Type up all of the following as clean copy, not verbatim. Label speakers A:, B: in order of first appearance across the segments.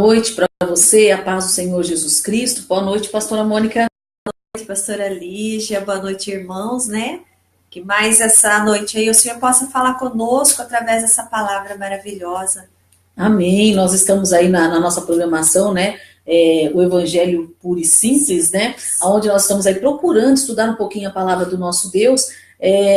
A: Boa noite para você, a paz do Senhor Jesus Cristo. Boa noite, pastora Mônica.
B: Boa noite, pastora Lígia. Boa noite, irmãos, né? Que mais essa noite aí o Senhor possa falar conosco através dessa palavra maravilhosa.
A: Amém. Nós estamos aí na nossa programação, né? O Evangelho Puro e Simples, né? Onde nós estamos aí procurando estudar um pouquinho a palavra do nosso Deus.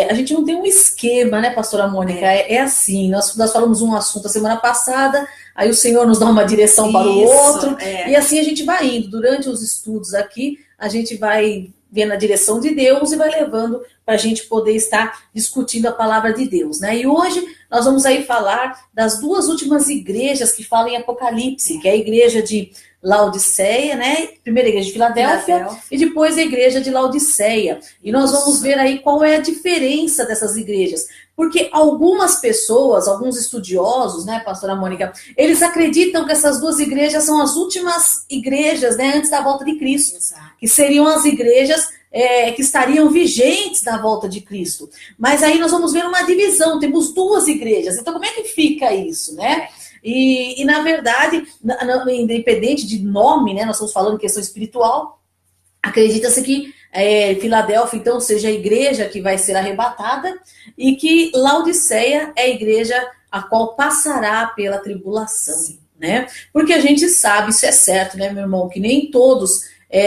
A: A gente não tem um esquema, né, pastora Mônica? É assim, nós falamos um assunto a semana passada, aí o Senhor nos dá uma direção para o outro, e assim a gente vai indo. Durante os estudos aqui, a gente vai vendo a direção de Deus e vai levando para a gente poder estar discutindo a palavra de Deus, né? E hoje nós vamos aí falar das duas últimas igrejas que falam em Apocalipse, que é a igreja de Laodiceia, né? Primeira igreja de Filadélfia e depois a igreja de Laodiceia. E nós vamos ver aí qual é a diferença dessas igrejas. Porque algumas pessoas, alguns estudiosos, né, pastora Mônica, eles acreditam que essas duas igrejas são as últimas igrejas, né, antes da volta de Cristo. Exato. Que seriam as igrejas que estariam vigentes na volta de Cristo. Mas aí nós vamos ver uma divisão, temos duas igrejas. Então como é que fica isso, né? E na verdade, independente de nome, né, nós estamos falando em questão espiritual, acredita-se que Filadélfia, então, seja a igreja que vai ser arrebatada e que Laodiceia é a igreja a qual passará pela tribulação, né? Porque a gente sabe, isso é certo, né, meu irmão, que nem todos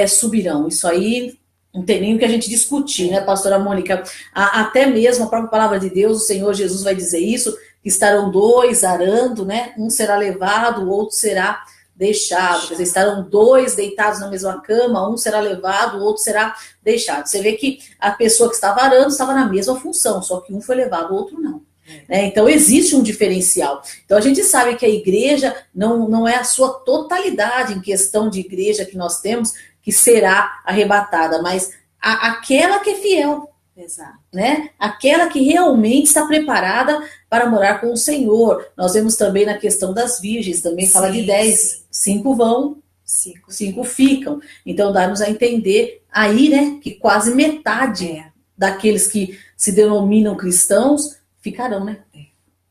A: subirão. Isso aí não tem nem o que a gente discutir, né, pastora Mônica? Até mesmo a própria palavra de Deus, o Senhor Jesus vai dizer isso, que estarão dois arando, né? Um será levado, o outro será deixado. Quer dizer, estarão dois deitados na mesma cama, um será levado, o outro será deixado. Você vê que a pessoa que estava arando estava na mesma função, só que um foi levado, o outro não. Né? Então existe um diferencial. Então a gente sabe que a igreja não é a sua totalidade em questão de igreja que nós temos que será arrebatada, mas aquela que é fiel. Exato. Né? Aquela que realmente está preparada para morar com o Senhor. Nós vemos também na questão das virgens, também fala de 10, 5 vão, 5 ficam. Então dá-nos a entender aí, né, que quase metade daqueles que se denominam cristãos ficarão, né?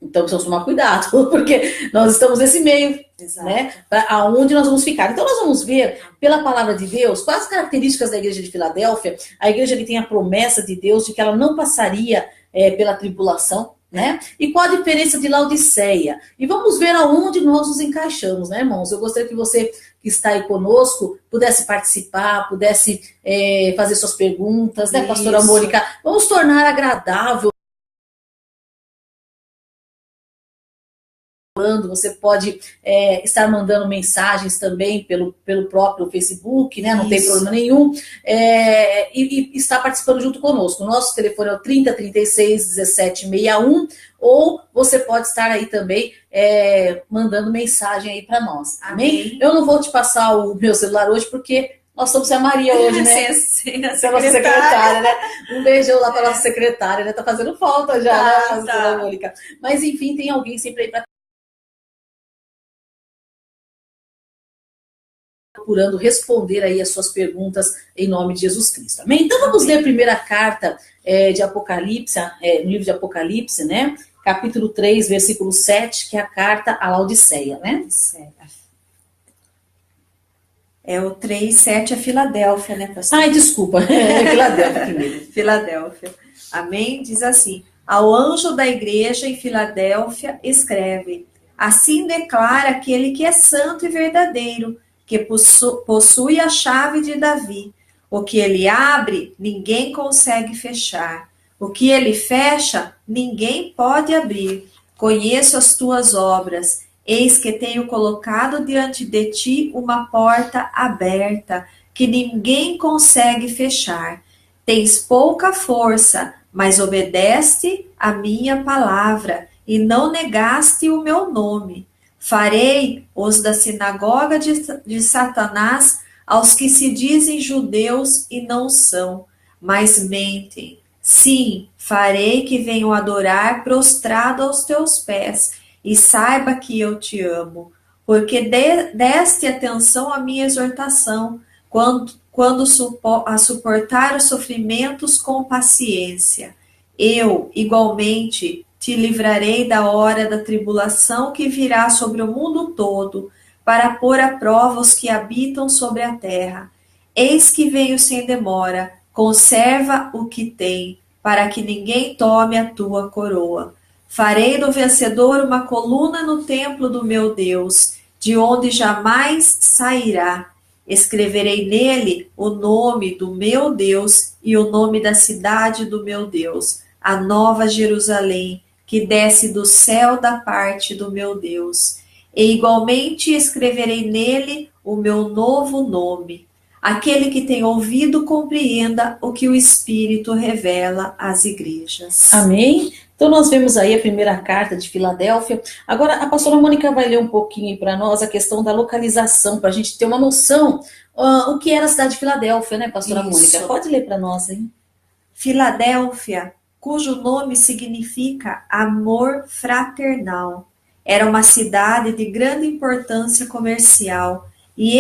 A: Então precisamos tomar cuidado, porque nós estamos nesse meio, exato, né? Aonde nós vamos ficar. Então nós vamos ver, pela palavra de Deus, quais as características da igreja de Filadélfia, a igreja que tem a promessa de Deus de que ela não passaria pela tribulação, né? E qual a diferença de Laodiceia. E vamos ver aonde nós nos encaixamos, né, irmãos? Eu gostaria que você que está aí conosco pudesse participar, pudesse fazer suas perguntas, né, pastora Mônica? Vamos tornar agradável. Você pode estar mandando mensagens também pelo próprio Facebook, né? Não tem problema nenhum. E estar participando junto conosco. O nosso telefone é o 30 36 17 61, ou você pode estar aí também mandando mensagem aí para nós. Amém? Eu não vou te passar o meu celular hoje, porque nós estamos sem a Maria hoje, né? Sem a nossa secretária, né? Um beijão lá para a nossa secretária, né? Tá fazendo falta já, né, Mônica? Mas enfim, tem alguém sempre aí para procurando responder aí as suas perguntas em nome de Jesus Cristo. Amém? Então vamos ler a primeira carta de Apocalipse, no livro de Apocalipse, né? Capítulo 3, versículo 7, que é a carta a Laodiceia, né?
B: O 3, 7 é Filadélfia, né, pastor?
A: Ai, desculpa, é Filadélfia primeiro.
B: Filadélfia. Amém? Diz assim: ao anjo da igreja em Filadélfia escreve: assim declara aquele que é santo e verdadeiro, que possui a chave de Davi. O que ele abre, ninguém consegue fechar. O que ele fecha, ninguém pode abrir. Conheço as tuas obras. Eis que tenho colocado diante de ti uma porta aberta, que ninguém consegue fechar. Tens pouca força, mas obedece a minha palavra, e não negaste o meu nome. Farei os da sinagoga de Satanás aos que se dizem judeus e não são, mas mentem. Sim, farei que venham adorar prostrado aos teus pés, e saiba que eu te amo, porque deste atenção à minha exortação, quando suportar os sofrimentos com paciência. Eu, igualmente, te livrarei da hora da tribulação que virá sobre o mundo todo, para pôr à prova os que habitam sobre a terra. Eis que venho sem demora, conserva o que tem, para que ninguém tome a tua coroa. Farei do vencedor uma coluna no templo do meu Deus, de onde jamais sairá. Escreverei nele o nome do meu Deus e o nome da cidade do meu Deus, a nova Jerusalém, que desce do céu da parte do meu Deus. E igualmente escreverei nele o meu novo nome. Aquele que tem ouvido, compreenda o que o Espírito revela às igrejas.
A: Amém? Então nós vemos aí a primeira carta de Filadélfia. Agora a pastora Mônica vai ler um pouquinho para nós a questão da localização, para a gente ter uma noção o que era a cidade de Filadélfia, né, pastora Mônica? Pode ler para nós, hein?
B: Filadélfia, cujo nome significa amor fraternal, era uma cidade de grande importância comercial e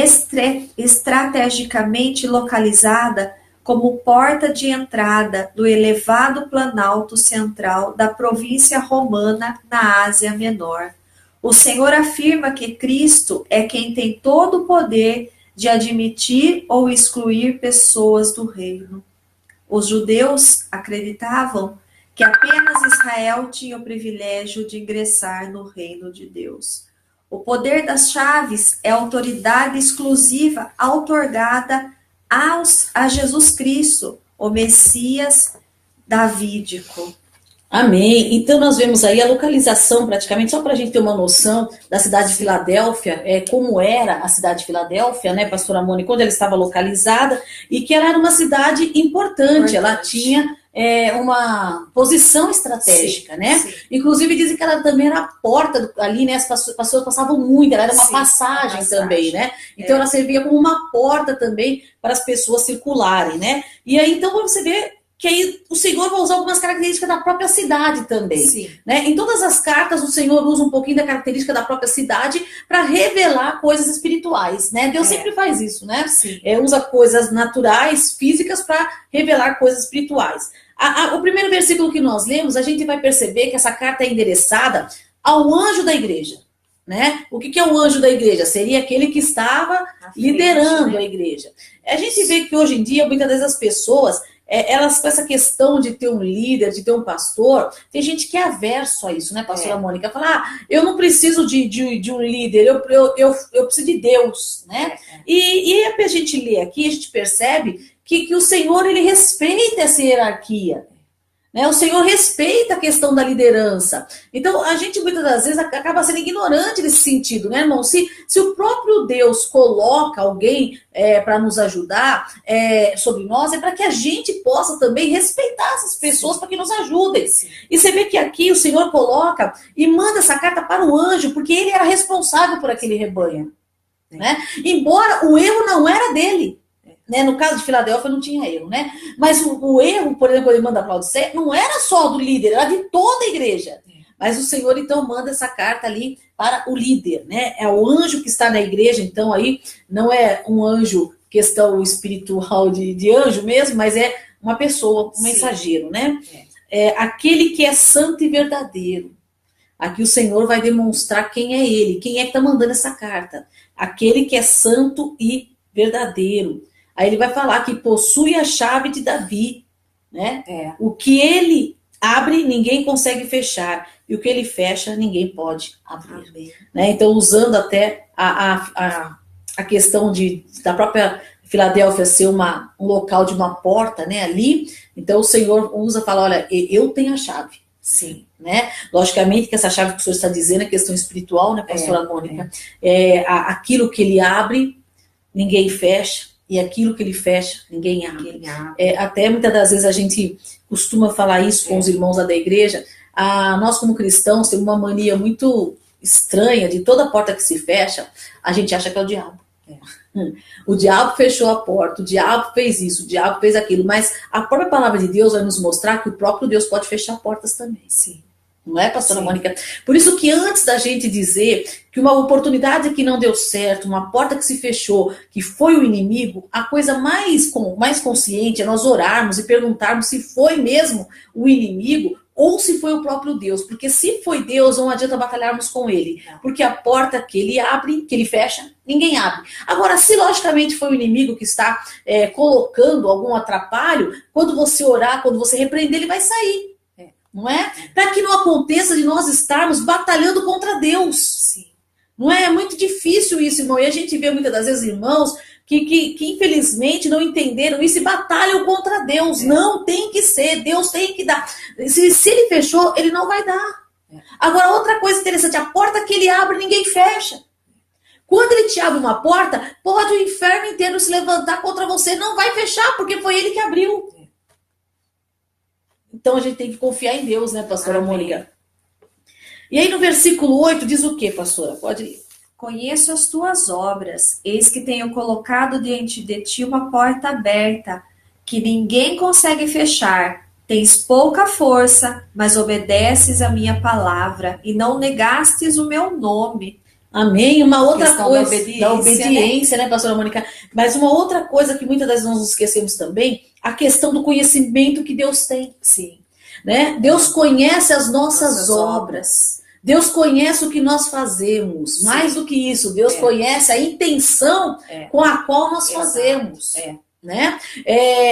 B: estrategicamente localizada como porta de entrada do elevado planalto central da província romana na Ásia Menor. O Senhor afirma que Cristo é quem tem todo o poder de admitir ou excluir pessoas do reino. Os judeus acreditavam que apenas Israel tinha o privilégio de ingressar no reino de Deus. O poder das chaves é autoridade exclusiva outorgada a Jesus Cristo, o Messias davídico.
A: Amém. Então nós vemos aí a localização, praticamente, só para a gente ter uma noção da cidade de Filadélfia, como era a cidade de Filadélfia, né, pastora Mônica, onde ela estava localizada, e que ela era uma cidade importante. Ela tinha uma posição estratégica, sim, né? Sim. Inclusive dizem que ela também era a porta ali, né? As pessoas passavam muito, ela era uma passagem também, né? Então ela servia como uma porta também para as pessoas circularem, né? E aí então você vê que aí o Senhor vai usar algumas características da própria cidade também. Sim. Né? Em todas as cartas o Senhor usa um pouquinho da característica da própria cidade para revelar coisas espirituais, né? Deus sempre faz isso, né? Usa coisas naturais, físicas, para revelar coisas espirituais. O primeiro versículo que nós lemos, a gente vai perceber que essa carta é endereçada ao anjo da igreja. Né? O que é o anjo da igreja? Seria aquele que estava liderando a igreja. A gente vê que hoje em dia, muitas vezes as pessoas, elas com essa questão de ter um líder, de ter um pastor, tem gente que é averso a isso, né, pastora Mônica? Fala, eu não preciso de um líder, eu preciso de Deus, né? E a gente lê aqui, a gente percebe que o Senhor, ele respeita essa hierarquia. Né? O Senhor respeita a questão da liderança. Então, a gente muitas das vezes acaba sendo ignorante nesse sentido, né, irmão? Se o próprio Deus coloca alguém para nos ajudar sobre nós, é para que a gente possa também respeitar essas pessoas para que nos ajudem. E você vê que aqui o Senhor coloca e manda essa carta para o anjo, porque ele era responsável por aquele rebanho. Né? Embora o erro não era dele. Né? No caso de Filadélfia não tinha erro, né? Mas o erro, por exemplo, quando ele manda para Laodiceia, não era só do líder, era de toda a igreja. Mas o Senhor, então, manda essa carta ali para o líder, né? É o anjo que está na igreja, então, aí, não é um anjo, questão espiritual de anjo mesmo, mas é uma pessoa, um mensageiro, né? Aquele que é santo e verdadeiro. Aqui o Senhor vai demonstrar quem é ele, quem é que está mandando essa carta. Aquele que é santo e verdadeiro. Aí ele vai falar que possui a chave de Davi, né? O que ele abre, ninguém consegue fechar. E o que ele fecha, ninguém pode abrir. Né? Então, usando até a questão da própria Filadélfia ser um local de uma porta, né, ali. Então, o Senhor fala, olha, eu tenho a chave. Sim. Né? Logicamente que essa chave que o Senhor está dizendo é questão espiritual, né, pastora Mônica? Aquilo que ele abre, ninguém fecha. E aquilo que ele fecha, ninguém abre. Até muitas das vezes a gente costuma falar isso com os irmãos da igreja. Nós, como cristãos, temos uma mania muito estranha de toda porta que se fecha, a gente acha que é o diabo. O diabo fechou a porta, o diabo fez isso, o diabo fez aquilo. Mas a própria palavra de Deus vai nos mostrar que o próprio Deus pode fechar portas também. Sim. Não é, pastora Mônica? Por isso que antes da gente dizer que uma oportunidade que não deu certo, uma porta que se fechou, que foi o inimigo, a coisa mais consciente é nós orarmos e perguntarmos se foi mesmo o inimigo ou se foi o próprio Deus. Porque se foi Deus, não adianta batalharmos com ele. Porque a porta que ele abre, que ele fecha, ninguém abre. Agora, se logicamente foi o inimigo que está colocando algum atrapalho, quando você orar, quando você repreender, ele vai sair. Não é? Para que não aconteça de nós estarmos batalhando contra Deus.
B: Sim.
A: Não é? É muito difícil isso, irmão. E a gente vê muitas das vezes irmãos que infelizmente não entenderam isso e batalham contra Deus. Não tem que ser. Deus tem que dar. Se ele fechou, ele não vai dar. Agora, outra coisa interessante, a porta que ele abre, ninguém fecha. Quando ele te abre uma porta, pode o inferno inteiro se levantar contra você. Não vai fechar, porque foi ele que abriu. Então a gente tem que confiar em Deus, né, pastora Mônica? E aí no versículo 8 diz o quê, pastora? Pode ler.
B: Conheço as tuas obras, eis que tenho colocado diante de ti uma porta aberta, que ninguém consegue fechar. Tens pouca força, mas obedeces a minha palavra, e não negastes o meu nome.
A: Amém? Uma outra
B: Questão
A: coisa
B: da
A: obediência, né, pastora Mônica? Mas uma outra coisa que muitas vezes nós nos esquecemos também, a questão do conhecimento que Deus tem.
B: Sim.
A: Né? Deus conhece as nossas obras. Deus conhece o que nós fazemos. Sim. Mais do que isso, Deus conhece a intenção com a qual nós fazemos. Né?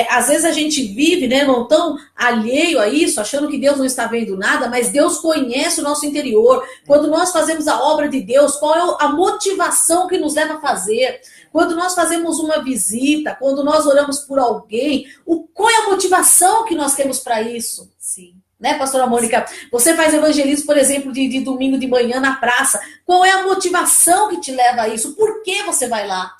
A: Às vezes a gente vive, né, não tão alheio a isso, achando que Deus não está vendo nada, mas Deus conhece o nosso interior. Quando nós fazemos a obra de Deus, qual é a motivação que nos leva a fazer? Quando nós fazemos uma visita, quando nós oramos por alguém, qual é a motivação que nós temos para isso?
B: Sim.
A: Né, pastora Mônica? Você faz evangelismo, por exemplo, de domingo de manhã na praça. Qual é a motivação que te leva a isso? Por que você vai lá?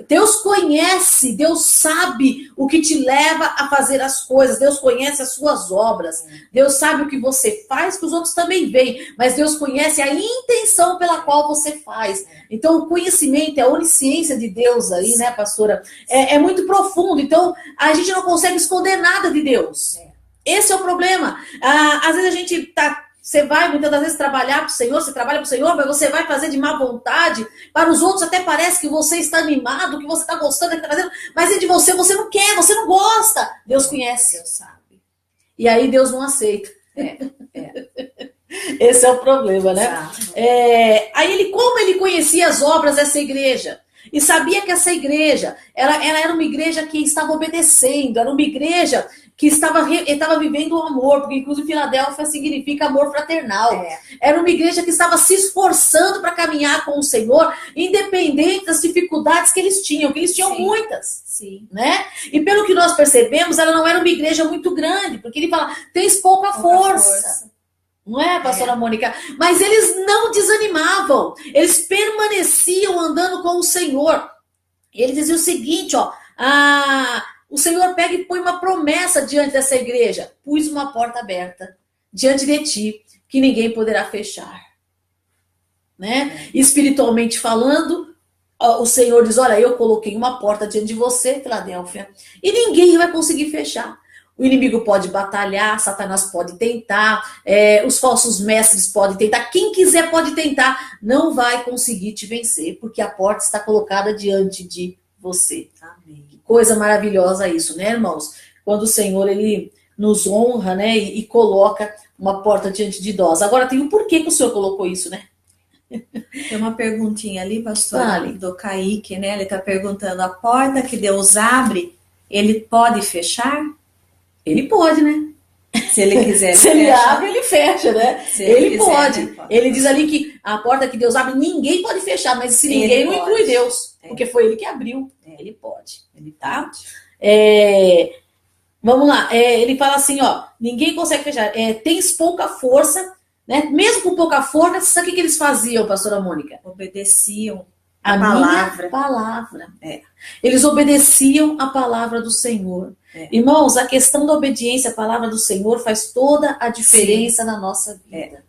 A: Deus conhece, Deus sabe o que te leva a fazer as coisas. Deus conhece as suas obras. Deus sabe o que você faz, que os outros também veem. Mas Deus conhece a intenção pela qual você faz. Então, o conhecimento, a onisciência de Deus aí, né, pastora? É muito profundo. Então, a gente não consegue esconder nada de Deus. Esse é o problema. Às vezes a gente você vai muitas das vezes trabalhar para o Senhor, você trabalha para o Senhor, mas você vai fazer de má vontade. Para os outros até parece que você está animado, que você está gostando, que está fazendo, mas é de você não quer, você não gosta. Deus conhece.
B: Deus sabe.
A: E aí Deus não aceita. Esse é o problema, né? Aí como ele conhecia as obras dessa igreja? E sabia que essa igreja, ela era uma igreja que estava obedecendo, era uma igreja que estava vivendo o amor, porque inclusive Filadélfia significa amor fraternal. Era uma igreja que estava se esforçando para caminhar com o Senhor, independente das dificuldades que eles tinham muitas.
B: Sim.
A: Né? E pelo que nós percebemos, ela não era uma igreja muito grande, porque ele fala, tens pouca força. Não é, pastora Mônica? Mas eles não desanimavam. Eles permaneciam andando com o Senhor. E ele dizia o seguinte, o Senhor pega e põe uma promessa diante dessa igreja. Pus uma porta aberta diante de ti, que ninguém poderá fechar. Né? Espiritualmente falando, o Senhor diz, olha, eu coloquei uma porta diante de você, Filadélfia, e ninguém vai conseguir fechar. O inimigo pode batalhar, Satanás pode tentar, os falsos mestres podem tentar, quem quiser pode tentar, não vai conseguir te vencer, porque a porta está colocada diante de você.
B: Amém.
A: Que coisa maravilhosa isso, né, irmãos? Quando o Senhor, ele nos honra, né, e coloca uma porta diante de nós. Agora tem o porquê que o Senhor colocou isso, né?
B: Tem uma perguntinha ali, pastor,
A: Vale.
B: do Kaique, né? Ele está perguntando, a porta que Deus abre, ele pode fechar?
A: Ele pode, né?
B: Se ele quiser,
A: Se ele abre, ele fecha, né?
B: Se
A: ele
B: quiser,
A: pode.
B: né? Pode.
A: Ele diz ali que a porta que Deus abre, ninguém pode fechar, mas se ninguém não inclui Deus, porque foi ele que abriu. Ele pode. Tá? Vamos lá. Ele fala assim, ninguém consegue fechar. Tens pouca força, né? Mesmo com pouca força, sabe o que eles faziam, pastora Mônica?
B: Obedeciam
A: a
B: palavra.
A: Minha palavra. Eles obedeciam a palavra do Senhor. Irmãos, a questão da obediência à palavra do Senhor faz toda a diferença na nossa vida.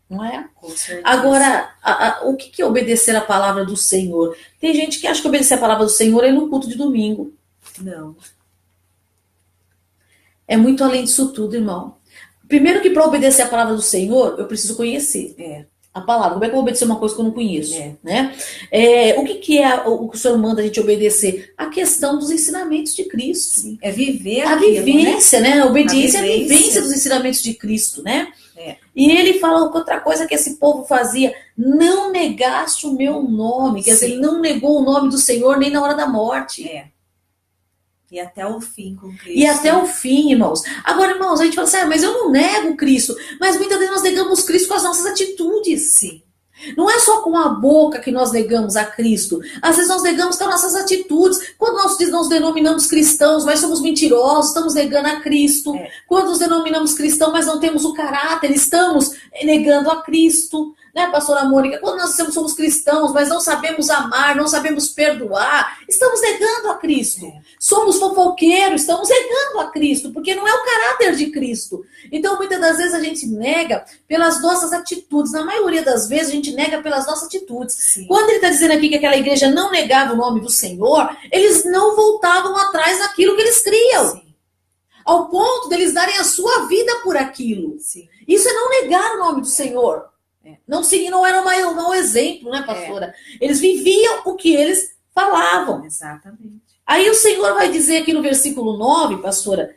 A: Não é?
B: Com certeza.
A: Agora, o que é obedecer a palavra do Senhor? Tem gente que acha que obedecer a palavra do Senhor é no culto de domingo.
B: Não.
A: É muito além disso tudo, irmão. Primeiro que para obedecer a palavra do Senhor, eu preciso conhecer. A palavra. Como é que eu vou obedecer uma coisa que eu não conheço?
B: É.
A: Né? O que é o que o Senhor manda a gente obedecer? A questão dos ensinamentos de Cristo.
B: Sim. É viver
A: A
B: aquilo,
A: vivência, né? A obediência é a
B: vivência.
A: vivência dos ensinamentos de Cristo, né?
B: É.
A: E ele fala outra coisa que esse povo fazia: não negaste o meu nome. Quer dizer, ele não negou o nome do Senhor nem na hora da morte.
B: É. E até o fim com Cristo.
A: E até o fim, irmãos. Agora, irmãos, a gente fala assim, mas eu não nego Cristo. Mas muitas vezes nós negamos Cristo com as nossas atitudes.
B: Sim.
A: Não é só com a boca que nós negamos a Cristo. Às vezes nós negamos com as nossas atitudes. Quando nós nos denominamos cristãos, mas somos mentirosos, estamos negando a Cristo. Quando nos denominamos cristãos, mas não temos o caráter, estamos negando a Cristo. Né, pastora Mônica? Quando nós somos cristãos, mas não sabemos amar, não sabemos perdoar, estamos negando a Cristo. Somos fofoqueiros, estamos negando a Cristo, porque não é o caráter de Cristo. Então, muitas das vezes a gente nega pelas nossas atitudes. Na maioria das vezes, a gente nega pelas nossas atitudes.
B: Sim.
A: Quando ele está dizendo aqui que aquela igreja não negava o nome do Senhor, eles não voltavam atrás daquilo que eles criam.
B: Sim.
A: Ao ponto deles darem a sua vida por aquilo.
B: Sim.
A: Isso é não negar o nome do Senhor. Não era um mau exemplo, né, pastora? Eles viviam o que eles falavam.
B: Exatamente.
A: Aí o Senhor vai dizer aqui no versículo 9, pastora: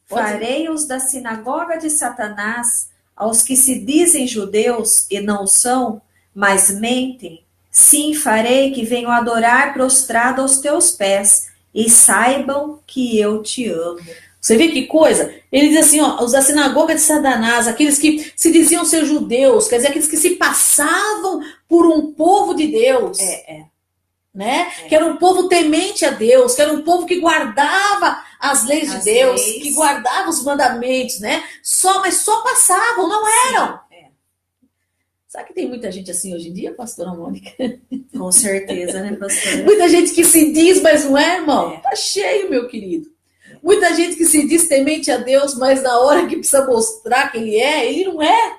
B: farei-os da sinagoga de Satanás aos que se dizem judeus e não são, mas mentem. Sim, farei que venham adorar prostrado aos teus pés e saibam que eu te amo.
A: Você vê que coisa? Ele diz assim, ó, os da sinagoga de Satanás, aqueles que se diziam ser judeus, quer dizer, aqueles que se passavam por um povo de Deus. Né? Que era um povo temente a Deus, que era um povo que guardava as leis de Deus, que guardava os mandamentos, né? Mas só passavam, não eram. Sabe que tem muita gente assim hoje em dia, pastora Mônica?
B: Com certeza, né, pastora?
A: Muita gente que se diz, mas não é, irmão? Tá cheio, meu querido. Muita gente que se diz temente a Deus, mas na hora que precisa mostrar que ele não é.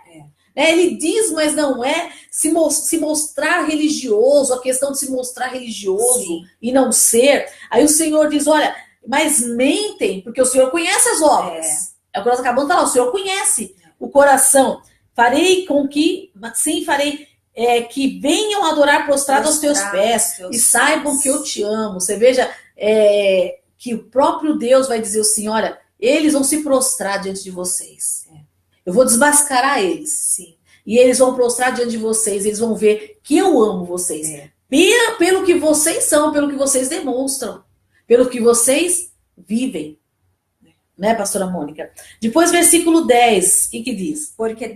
A: Ele diz, mas não é. Se mostrar religioso, a questão de se mostrar religioso e não ser. Aí o Senhor diz, olha, mas mentem, porque o Senhor conhece as obras. É o que nós acabamos de falar, o Senhor conhece o coração. Farei com que, sim, farei que venham adorar prostrado aos teus pés e saibam que eu te amo. Você veja que o próprio Deus vai dizer assim, olha, eles vão se prostrar diante de vocês. Eu vou desmascarar eles.
B: Sim.
A: E eles vão prostrar diante de vocês. Eles vão ver que eu amo vocês. Pelo que vocês são, pelo que vocês demonstram. Pelo que vocês vivem. Né, pastora Mônica? Depois, versículo 10. O que diz?
B: Porque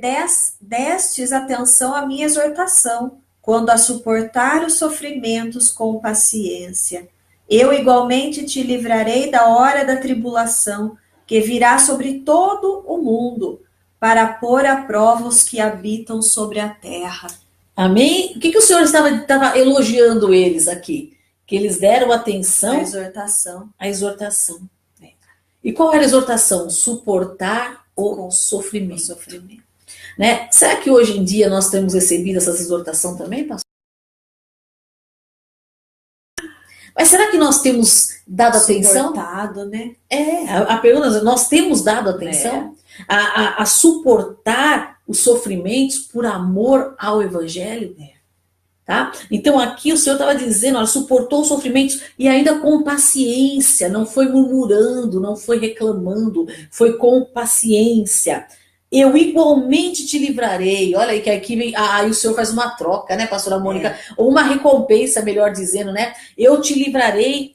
B: destes atenção à minha exortação, quando a suportar os sofrimentos com paciência. Eu igualmente te livrarei da hora da tribulação, que virá sobre todo o mundo, para pôr à prova os que habitam sobre a terra.
A: Amém? O que o Senhor estava elogiando eles aqui? Que eles deram atenção
B: à exortação.
A: E qual era a exortação? Suportar o sofrimento. Né? Será que hoje em dia nós temos recebido essas exortações também, pastor? Mas será que nós temos dado atenção?
B: Suportado, né?
A: A pergunta, nós temos dado atenção a suportar os sofrimentos por amor ao Evangelho? Tá? Então aqui o Senhor estava dizendo, olha, suportou os sofrimentos e ainda com paciência, não foi murmurando, não foi reclamando, foi com paciência. Eu igualmente te livrarei. Olha aí que aqui vem, aí o Senhor faz uma troca, né, pastora Mônica? Ou uma recompensa, melhor dizendo, né? Eu te livrarei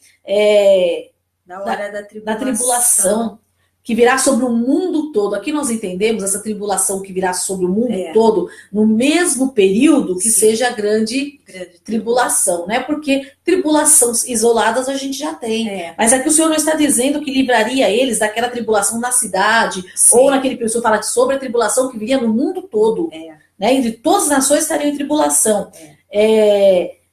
B: da hora
A: da tribulação que virá sobre o mundo todo. Aqui nós entendemos essa tribulação que virá sobre o mundo todo no mesmo período que seja a grande tribulação, né? Porque tribulações isoladas a gente já tem. Mas aqui o Senhor não está dizendo que livraria eles daquela tribulação na cidade, ou naquele pessoal fala sobre a tribulação que viria no mundo todo. Né? Entre todas as nações estariam em tribulação.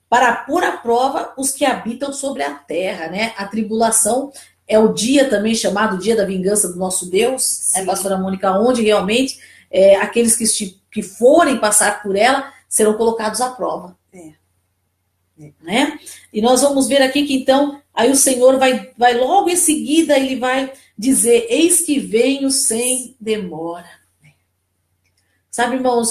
A: Para pôr à prova os que habitam sobre a terra, né? A tribulação é o dia também chamado dia da vingança do nosso Deus, né, pastora Mônica, onde realmente aqueles que forem passar por ela serão colocados à prova. Né? E nós vamos ver aqui que então, aí o Senhor vai logo em seguida, ele vai dizer, eis que venho sem demora. Sabe, irmãos,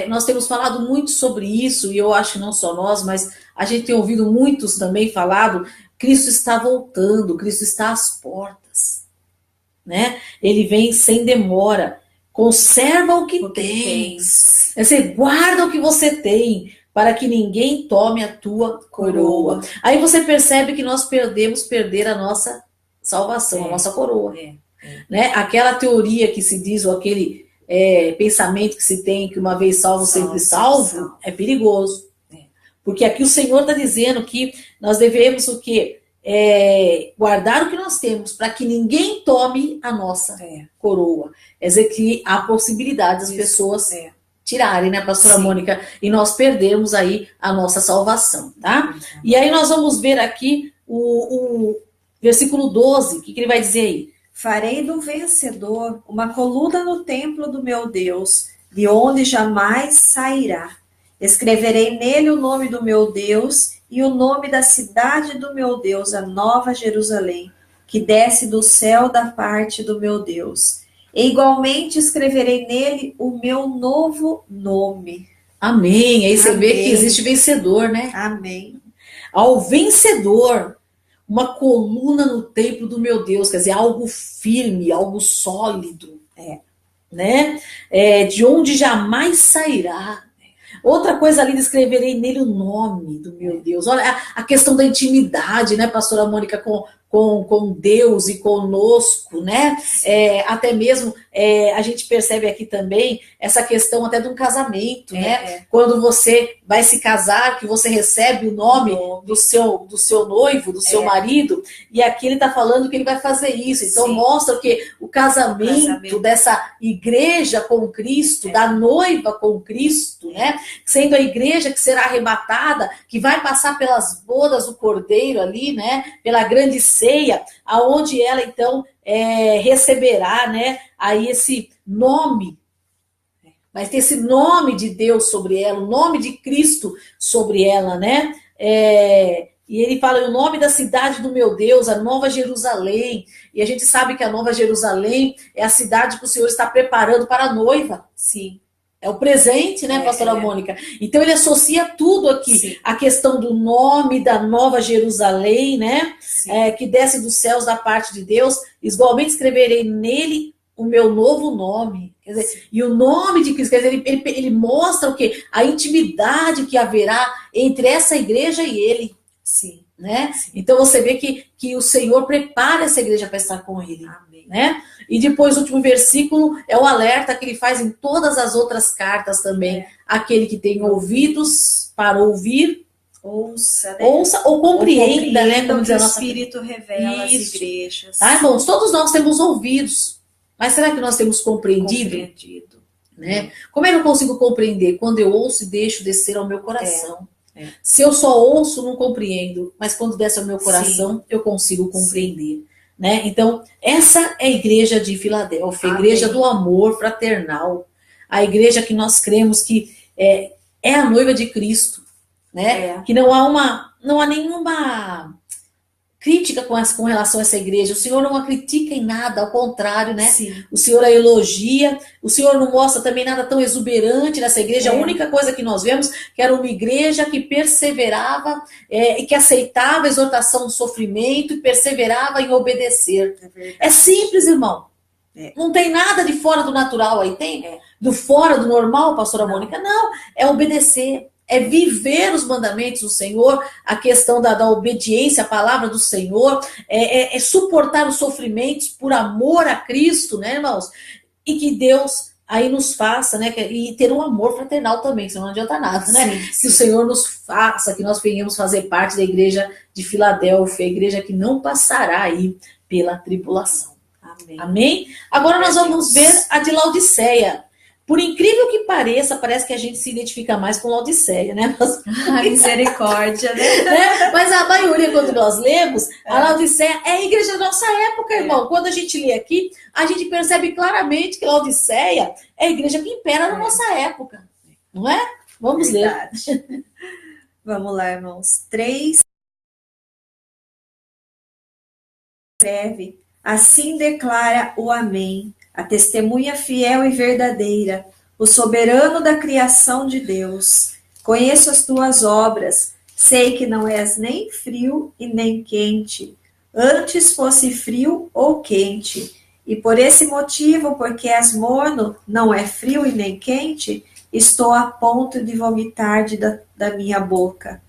A: nós temos falado muito sobre isso, e eu acho que não só nós, mas a gente tem ouvido muitos também falado, Cristo está voltando, Cristo está às portas, né? Ele vem sem demora. Conserva o que tens. Você guarda o que você tem, para que ninguém tome a tua coroa. Aí você percebe que nós perder a nossa salvação, a nossa coroa. Né? Aquela teoria que se diz, ou aquele pensamento que se tem, que uma vez salvo, sempre salvo, é perigoso. Porque aqui o Senhor está dizendo que nós devemos o quê? Guardar o que nós temos, para que ninguém tome a nossa coroa. Quer dizer que há possibilidade das pessoas tirarem, né, pastora Mônica? E nós perdermos aí a nossa salvação, tá? E aí nós vamos ver aqui o versículo 12, o que ele vai dizer aí?
B: Farei do vencedor uma coluna no templo do meu Deus, de onde jamais sairá. Escreverei nele o nome do meu Deus e o nome da cidade do meu Deus, a Nova Jerusalém, que desce do céu da parte do meu Deus. E igualmente escreverei nele o meu novo nome.
A: Amém. Aí você vê que existe vencedor, né?
B: Amém.
A: Ao vencedor, uma coluna no templo do meu Deus, quer dizer, algo firme, algo sólido, né? De onde jamais sairá. Outra coisa ali, escreverei nele o nome do meu Deus. Olha a questão da intimidade, né, pastora Mônica, com Deus e conosco, né? Até mesmo a gente percebe aqui também essa questão até de um casamento, né? Quando você vai se casar, que você recebe o nome do seu noivo, do seu marido, e aqui ele está falando que ele vai fazer isso. Então mostra que o casamento dessa igreja com Cristo, da noiva com Cristo, né? Sendo a igreja que será arrebatada, que vai passar pelas bodas do Cordeiro ali, né? Pela grande ceia, aonde ela então receberá, né? Aí esse nome, vai ter esse nome de Deus sobre ela, o nome de Cristo sobre ela, né? E ele fala o nome da cidade do meu Deus, a Nova Jerusalém. E a gente sabe que a Nova Jerusalém é a cidade que o Senhor está preparando para a noiva.
B: Sim.
A: É o presente, né, pastora Mônica? Então ele associa tudo aqui. A questão do nome da Nova Jerusalém, né? Que desce dos céus da parte de Deus. Igualmente escreverei nele o meu novo nome. Quer dizer, e o nome de Cristo, quer dizer, ele mostra o quê? A intimidade que haverá entre essa igreja e ele.
B: Sim.
A: Né? Então você vê que o Senhor prepara essa igreja para estar com ele.
B: Amém.
A: Né? E depois o último versículo é o alerta que ele faz em todas as outras cartas também. Aquele que tem ouvidos para ouvir, ouça, né? Ou compreenda, né?
B: Como diz o Espírito revela às igrejas.
A: Tá, irmãos? Todos nós temos ouvidos, mas será que nós temos compreendido? Né? Como é que eu consigo compreender? Quando eu ouço e deixo descer ao meu coração. Se eu só ouço, não compreendo, mas quando desce ao meu coração, eu consigo compreender. Né? Então, essa é a igreja de Filadélfia, a igreja do amor fraternal, a igreja que nós cremos que é a noiva de Cristo, né? Que não há nenhuma crítica com relação a essa igreja. O Senhor não a critica em nada, ao contrário, né? O Senhor a elogia, o Senhor não mostra também nada tão exuberante nessa igreja. A única coisa que nós vemos que era uma igreja que perseverava e que aceitava a exortação do sofrimento e perseverava em obedecer. É simples, irmão. Não tem nada de fora do natural aí, tem? Do fora do normal, pastora Mônica? Não, é obedecer. É viver os mandamentos do Senhor, a questão da obediência à palavra do Senhor, é suportar os sofrimentos por amor a Cristo, né, irmãos? E que Deus aí nos faça, né, e ter um amor fraternal também, senão não adianta nada, né? Que o Senhor nos faça, que nós venhamos fazer parte da igreja de Filadélfia, a igreja que não passará aí pela tribulação. Amém? Agora nós vamos ver a de Laodiceia. Por incrível que pareça, parece que a gente se identifica mais com Laodiceia, né?
B: Misericórdia, né?
A: Mas a maioria, quando nós lemos, a Laodiceia é a igreja da nossa época, irmão. Quando a gente lê aqui, a gente percebe claramente que Laodiceia é a igreja que impera na nossa época. Não é? Vamos ler.
B: Vamos lá, irmãos. 3. Escreve. Assim declara o Amém, a testemunha fiel e verdadeira, o soberano da criação de Deus. Conheço as tuas obras, sei que não és nem frio e nem quente. Antes fosse frio ou quente. E por esse motivo, porque és morno, não é frio e nem quente, estou a ponto de vomitar da minha boca.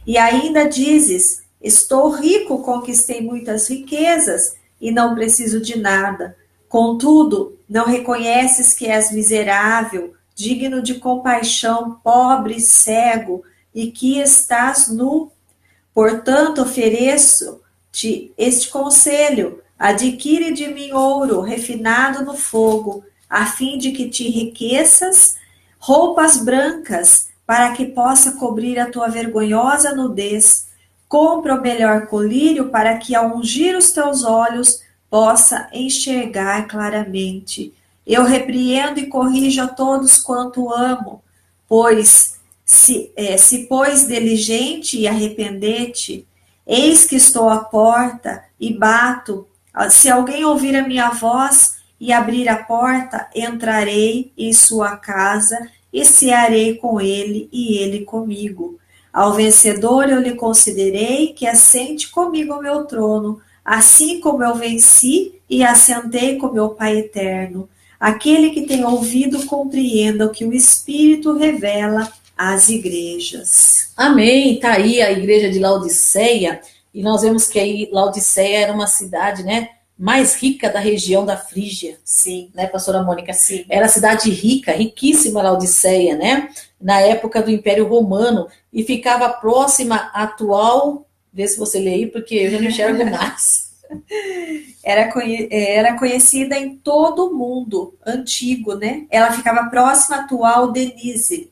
B: E ainda dizes, estou rico, conquistei muitas riquezas e não preciso de nada. Contudo, não reconheces que és miserável, digno de compaixão, pobre, cego, e que estás nu. Portanto, ofereço-te este conselho: adquire de mim ouro refinado no fogo, a fim de que te enriqueças, roupas brancas, para que possa cobrir a tua vergonhosa nudez. Compra o melhor colírio, para que, ao ungir os teus olhos, possa enxergar claramente. Eu repreendo e corrijo a todos quanto amo, pois se pois diligente e arrepender-te, eis que estou à porta e bato. Se alguém ouvir a minha voz e abrir a porta, entrarei em sua casa e cearei com ele e ele comigo. Ao vencedor eu lhe considerei que assente comigo ao meu trono, assim como eu venci e assentei com meu Pai eterno. Aquele que tem ouvido, compreenda o que o Espírito revela às igrejas.
A: Amém. Tá aí a igreja de Laodiceia, e nós vemos que aí Laodiceia era uma cidade, né, mais rica da região da Frígia.
B: Sim.
A: Né, pastora Mônica?
B: Sim.
A: Era cidade rica, riquíssima Laodiceia, né, na época do Império Romano, e ficava próxima à atual, vê se você lê aí, porque eu já não enxergo mais.
B: Era conhecida em todo o mundo antigo, né? Ela ficava próxima à atual Denise.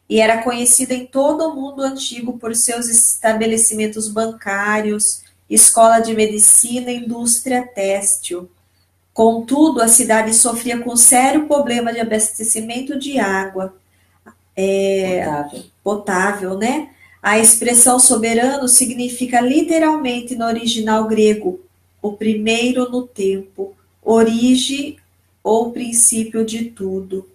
B: E era conhecida em todo o mundo antigo por seus estabelecimentos bancários, escola de medicina e indústria têxtil. Contudo, a cidade sofria com sério problema de abastecimento de água potável, né? A expressão soberano significa literalmente no original grego, o primeiro no tempo, origem ou princípio de tudo.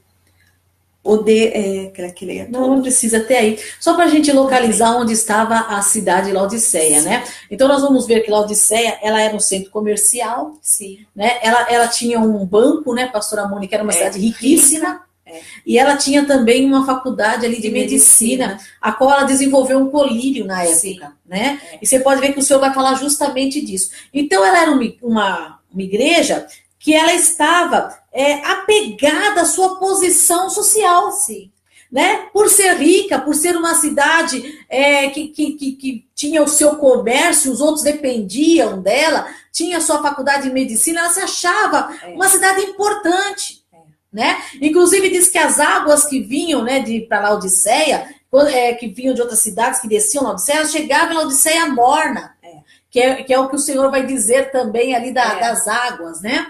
A: Não precisa até aí. Só para a gente localizar onde estava a cidade de Laodiceia, né? Então nós vamos ver que Laodiceia, ela era um centro comercial.
B: Sim.
A: Né? Ela tinha um banco, né, pastora Mônica, era uma cidade riquíssima. E ela tinha também uma faculdade ali de medicina, a qual ela desenvolveu um colírio na época. Sim. Né? E você pode ver que o Senhor vai falar justamente disso. Então ela era uma igreja que ela estava apegada à sua posição social.
B: Sim.
A: Né? Por ser rica, por ser uma cidade que tinha o seu comércio, os outros dependiam dela, tinha a sua faculdade de medicina, ela se achava uma cidade importante. Né? Inclusive diz que as águas que vinham, né, para Laodiceia, que vinham de outras cidades, que desciam Laodiceia, chegavam em Laodiceia morna. Que é o que o Senhor vai dizer também ali das águas, né?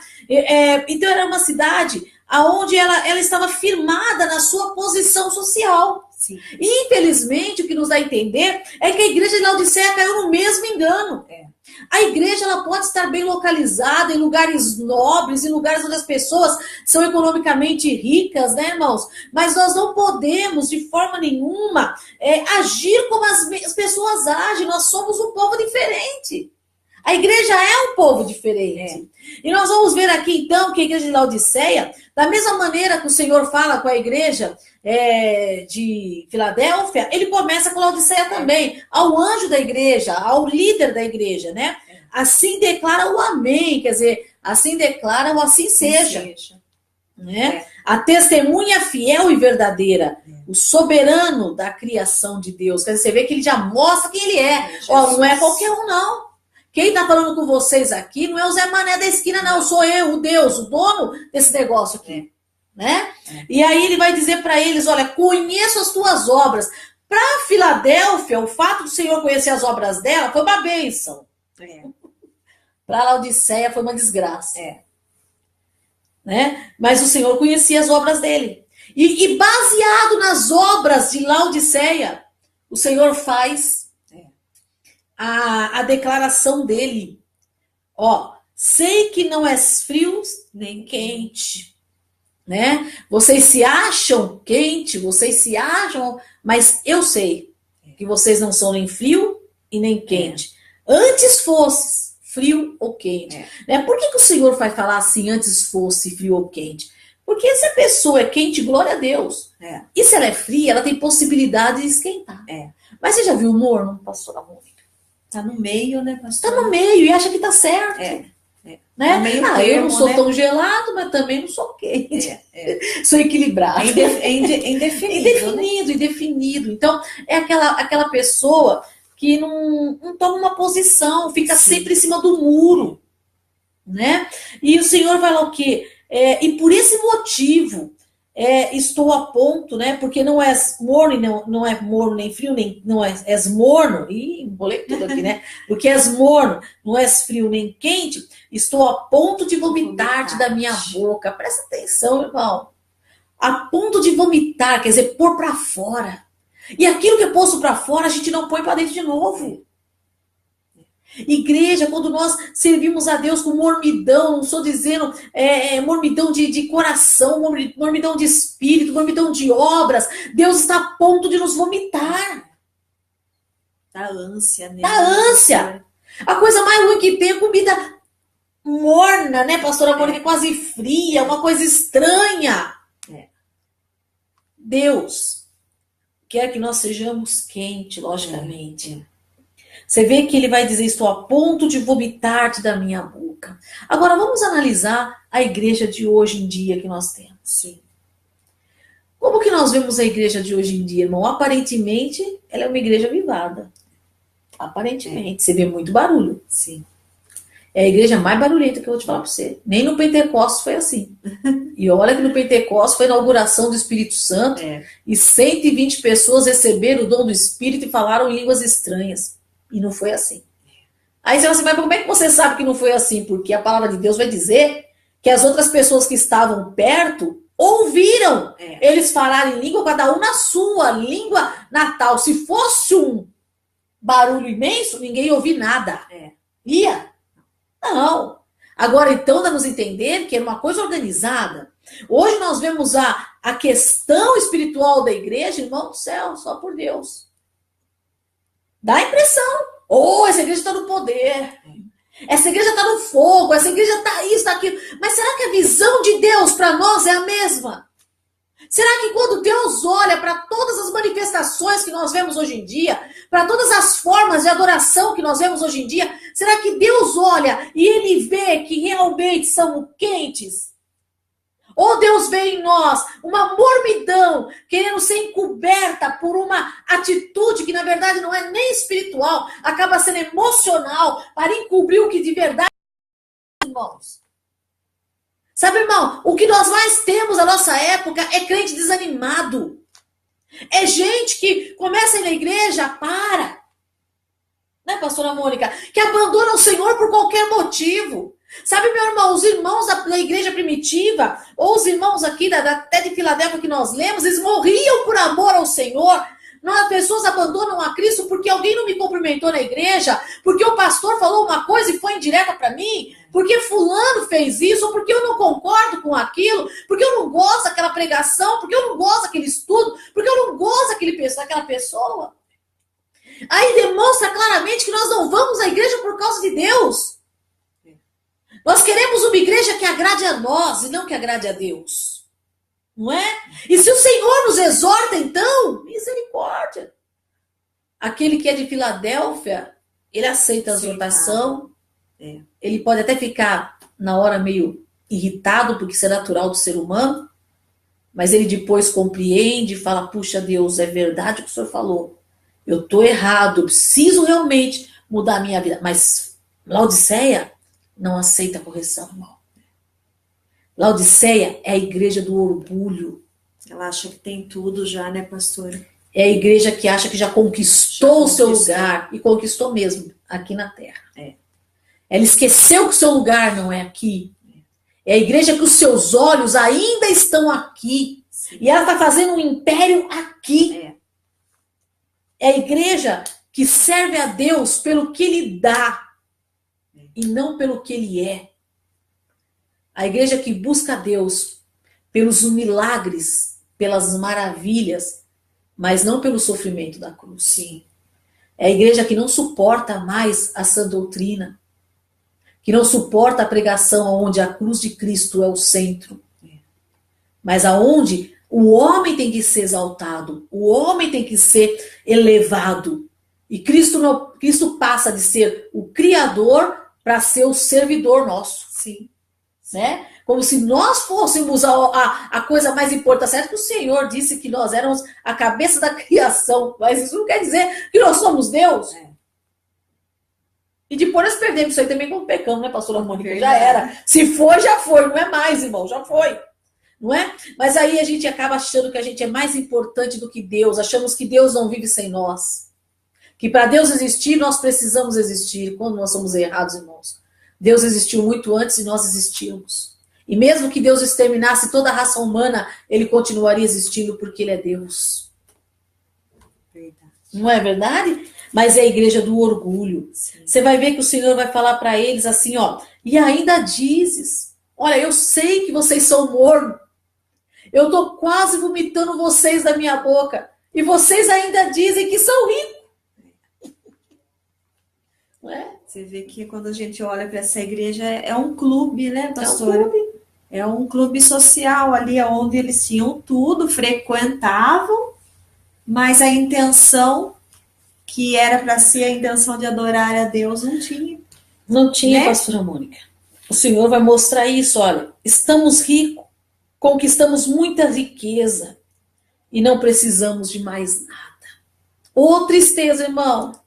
A: Então era uma cidade onde ela estava firmada na sua posição social.
B: Sim.
A: E, infelizmente, o que nos dá a entender é que a igreja de Laodiceia caiu no mesmo engano. A igreja ela pode estar bem localizada em lugares nobres, em lugares onde as pessoas são economicamente ricas, né, irmãos? Mas nós não podemos, de forma nenhuma, agir como as pessoas agem. Nós somos um povo diferente. A igreja é um povo diferente. E nós vamos ver aqui, então, que a igreja de Laodiceia, da mesma maneira que o Senhor fala com a igreja de Filadélfia, ele começa com Laodiceia também, ao anjo da igreja, ao líder da igreja, né? Assim declara o amém, quer dizer, assim declara o assim seja. Né? A testemunha fiel e verdadeira, o soberano da criação de Deus. Quer dizer, você vê que ele já mostra quem ele é. Não é qualquer um, não. Quem está falando com vocês aqui não é o Zé Mané da esquina, não. Sou eu, o Deus, o dono desse negócio aqui. Né? E aí ele vai dizer para eles, olha, conheço as tuas obras. Para Filadélfia, o fato do Senhor conhecer as obras dela foi uma bênção. Para Laodiceia foi uma desgraça. Né? Mas o Senhor conhecia as obras dele. E baseado nas obras de Laodiceia, o Senhor faz a declaração dele. Sei que não és frio nem quente. né? Vocês se acham quente, vocês se acham, mas eu sei que vocês não são nem frio e nem quente. Antes fosse frio ou quente. Né? Por que o Senhor vai falar assim, antes fosse frio ou quente? Porque se a pessoa é quente, glória a Deus. E se ela é fria, ela tem possibilidade de esquentar. Mas você já viu o morno, pastora Mônica?
B: Tá no meio, né, pastor?
A: Tá no meio e acha que tá certo. Né? Eu não sou tão gelado, mas também não sou quente. Sou equilibrado. Indefinido. Então, é aquela pessoa que não toma uma posição, fica sempre em cima do muro. Né? E o Senhor vai lá o quê? E por esse motivo, estou a ponto, né? Porque não és morno, não é morno nem frio, nem não és morno. Ih, embolei tudo aqui, né? Porque és morno, não és frio nem quente, estou a ponto de vomitar-te da minha boca. Presta atenção, irmão. A ponto de vomitar, quer dizer, pôr para fora. E aquilo que é posto para fora, a gente não põe para dentro de novo. Igreja, quando nós servimos a Deus com mormidão, não estou dizendo mormidão de coração, mormidão de espírito, mormidão de obras, Deus está a ponto de nos vomitar.
B: Da ânsia, né?
A: Da ânsia. A coisa mais ruim que tem é comida morna, né, pastora Mônica? Quase fria, uma coisa estranha. Deus quer que nós sejamos quentes, logicamente. Você vê que ele vai dizer, estou a ponto de vomitar-te da minha boca. Agora, vamos analisar a igreja de hoje em dia que nós temos.
B: Sim.
A: Como que nós vemos a igreja de hoje em dia, irmão? Aparentemente, ela é uma igreja avivada. Aparentemente. Você vê muito barulho.
B: Sim.
A: É a igreja mais barulhenta que eu vou te falar para você. Nem no Pentecostes foi assim. E olha que no Pentecostes foi a inauguração do Espírito Santo. E 120 pessoas receberam o dom do Espírito e falaram em línguas estranhas. E não foi assim. Aí você fala assim, mas como é que você sabe que não foi assim? Porque a palavra de Deus vai dizer que as outras pessoas que estavam perto ouviram eles falarem em língua, cada um na sua língua natal. Se fosse um barulho imenso, ninguém ia ouvir nada. Ia? Não. Agora, então, dá-nos entender que é uma coisa organizada. Hoje nós vemos a questão espiritual da igreja, irmão do céu, só por Deus. Dá a impressão. Essa igreja está no poder. Essa igreja está no fogo. Essa igreja está isso, está aquilo. Mas será que a visão de Deus para nós é a mesma? Será que quando Deus olha para todas as manifestações que nós vemos hoje em dia, para todas as formas de adoração que nós vemos hoje em dia, será que Deus olha e ele vê que realmente são quentes? Ou Deus vê em nós uma mormidão, querendo ser encoberta por uma atitude que na verdade não é nem espiritual, acaba sendo emocional, para encobrir o que de verdade é, irmãos. Sabe, irmão, o que nós mais temos na nossa época é crente desanimado. É gente que começa a ir na igreja, para. Né, pastora Mônica? Que abandona o Senhor por qualquer motivo. Sabe, meu irmão, os irmãos da igreja primitiva, ou os irmãos aqui até de Filadélfia que nós lemos, eles morriam por amor ao Senhor. As pessoas abandonam a Cristo porque alguém não me cumprimentou na igreja, porque o pastor falou uma coisa e foi indireta para mim, porque fulano fez isso, ou porque eu não concordo com aquilo, porque eu não gosto daquela pregação, porque eu não gosto daquele estudo, porque eu não gosto daquela pessoa. Aí demonstra claramente que nós não vamos à igreja por causa de Deus. Nós queremos uma igreja que agrade a nós e não que agrade a Deus. Não é? E se o Senhor nos exorta, então, misericórdia. Aquele que é de Filadélfia, ele aceita a exortação. Ele pode até ficar, na hora, meio irritado, porque isso é natural do ser humano. Mas ele depois compreende e fala, puxa Deus, é verdade o que o Senhor falou. Eu estou errado, eu preciso realmente mudar a minha vida. Mas Laodiceia não aceita a correção, irmão. Laodiceia é a igreja do orgulho.
B: Ela acha que tem tudo já, né, pastor?
A: É a igreja que acha que já conquistou o seu lugar. E conquistou mesmo, aqui na terra. Ela esqueceu que o seu lugar não é aqui. É a igreja que os seus olhos ainda estão aqui. Sim. E ela está fazendo um império aqui. É a igreja que serve a Deus pelo que Ele dá. E não pelo que Ele é. A igreja que busca a Deus pelos milagres, pelas maravilhas, mas não pelo sofrimento da cruz.
B: Sim.
A: É a igreja que não suporta mais a sã doutrina, que não suporta a pregação onde a cruz de Cristo é o centro, mas aonde o homem tem que ser exaltado, o homem tem que ser elevado. E Cristo passa de ser o Criador para ser o servidor nosso.
B: Sim.
A: Né? Como se nós fôssemos a coisa mais importante. Certo que o Senhor disse que nós éramos a cabeça da criação, mas isso não quer dizer que nós somos Deus. E depois nós perdemos isso aí também quando pecamos, né, pastora Mônica? Já era. Se foi, já foi. Não é mais, irmão, já foi. Não é? Mas aí a gente acaba achando que a gente é mais importante do que Deus. Achamos que Deus não vive sem nós. Que para Deus existir, nós precisamos existir. Quando nós somos errados, irmãos. Deus existiu muito antes e nós existíamos. E mesmo que Deus exterminasse toda a raça humana, ele continuaria existindo porque ele é Deus.
B: Verdade.
A: Não é verdade? Mas é a igreja do orgulho.
B: Sim.
A: Você vai ver que o Senhor vai falar para eles assim, ó. E ainda dizes, olha, eu sei que vocês são mornos. Eu estou quase vomitando vocês da minha boca. E vocês ainda dizem que são ricos. Não é?
B: Você vê que quando a gente olha para essa igreja, é um clube, né, pastora?
A: É um clube.
B: É um clube social ali, onde eles tinham tudo, frequentavam, mas a intenção, que era para ser a intenção de adorar a Deus, não tinha.
A: Não tinha,
B: né?
A: pastora Mônica. O Senhor vai mostrar isso, olha. Estamos ricos, conquistamos muita riqueza e não precisamos de mais nada. Ô, tristeza, irmão.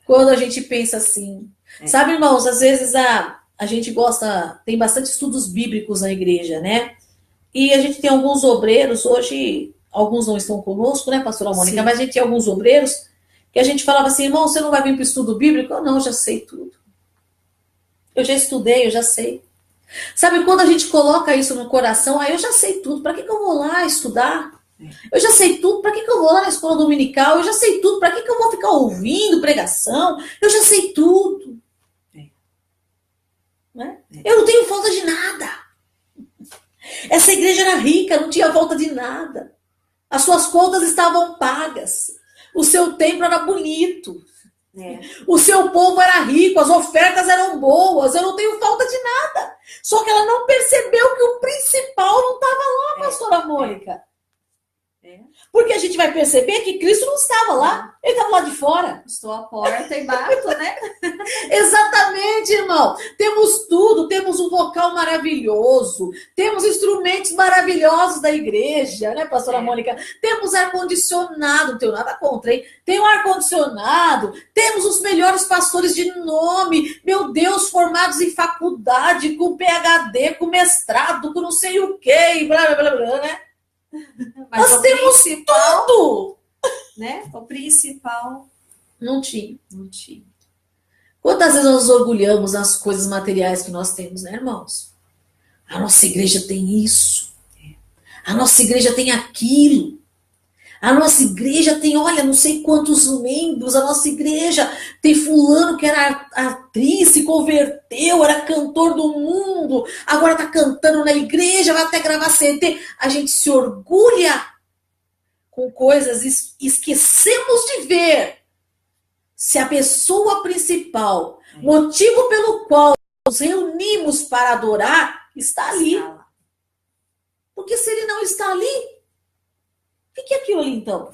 A: Quando a gente pensa assim. Sabe, irmãos, às vezes a gente gosta, tem bastante estudos bíblicos na igreja, né? E a gente tem alguns obreiros, hoje, alguns não estão conosco, né, pastora Mônica?
B: Sim.
A: Mas a gente tem alguns obreiros que a gente falava assim, irmão, você não vai vir para o estudo bíblico? Eu não, já sei tudo. Eu já estudei, eu já sei. Sabe, quando a gente coloca isso no coração, eu já sei tudo, para que eu vou lá estudar? Eu já sei tudo, para que eu vou lá na escola dominical? Eu já sei tudo, para que eu vou ficar ouvindo pregação? Eu já sei tudo. Né? Eu não tenho falta de nada. Essa igreja era rica, não tinha falta de nada. As suas contas estavam pagas. O seu templo era bonito. O seu povo era rico, as ofertas eram boas, eu não tenho falta de nada. Só que ela não percebeu que o principal não estava lá, pastora Mônica. Porque a gente vai perceber que Cristo não estava lá, ele estava lá de fora.
B: Estou à porta e bato, né?
A: Exatamente, irmão. Temos tudo, temos um vocal maravilhoso, temos instrumentos maravilhosos da igreja, né, pastora Mônica? Temos ar-condicionado, não tenho nada contra, hein? Tem um ar-condicionado, temos os melhores pastores de nome, meu Deus, formados em faculdade, com PhD, com mestrado, com não sei o quê, blá, blá, blá, né?
B: Mas
A: nós temos tudo,
B: né? O principal
A: não tinha.
B: não tinha.
A: Quantas vezes nós nos orgulhamos nas coisas materiais que nós temos, né, irmãos? A nossa igreja tem isso. A nossa igreja tem aquilo. A nossa igreja tem, olha, não sei quantos membros. A nossa igreja tem fulano que era atriz, se converteu, era cantor do mundo, agora está cantando na igreja, vai até gravar CD. A gente se orgulha com coisas e esquecemos de ver se a pessoa principal, motivo pelo qual nos reunimos para adorar, está ali. Porque se ele não está ali, o que é aquilo ali, então?